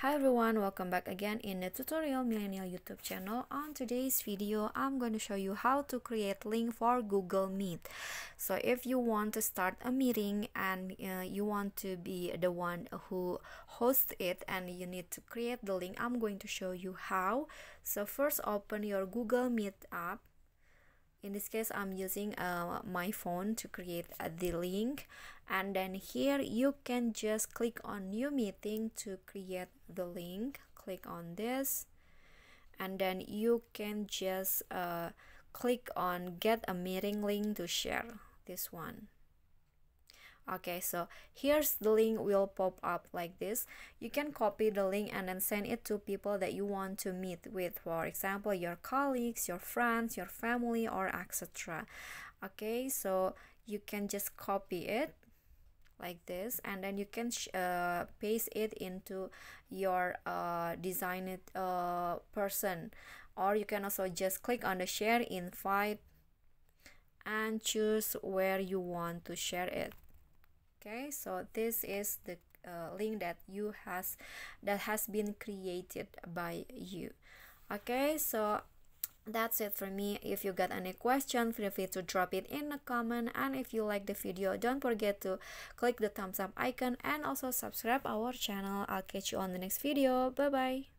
Hi everyone, welcome back again in the Tutorial Millennial YouTube channel. On today's video, I'm going to show you how to create link for Google Meet. So if you want to start a meeting and you want to be the one who hosts it and you need to create the link, I'm going to show you how. So first open your Google Meet app. In this case, I'm using my phone to create the link, and then here you can just click on new meeting to create the link. Click on this, and then you can just click on get a meeting link to share, this one. Okay, so here's the link will pop up like this. You can copy the link and then send it to people that you want to meet with, for example your colleagues, your friends, your family, or etc. Okay, so you can just copy it like this, and then you can paste it into your designed person, or you can also just click on the share invite and choose where you want to share it. Okay, so this is the link that has been created by you. Okay, so that's it for me. If you got any question, feel free to drop it in a comment, and if you like the video, don't forget to click the thumbs up icon and also subscribe our channel. I'll catch you on the next video. Bye bye.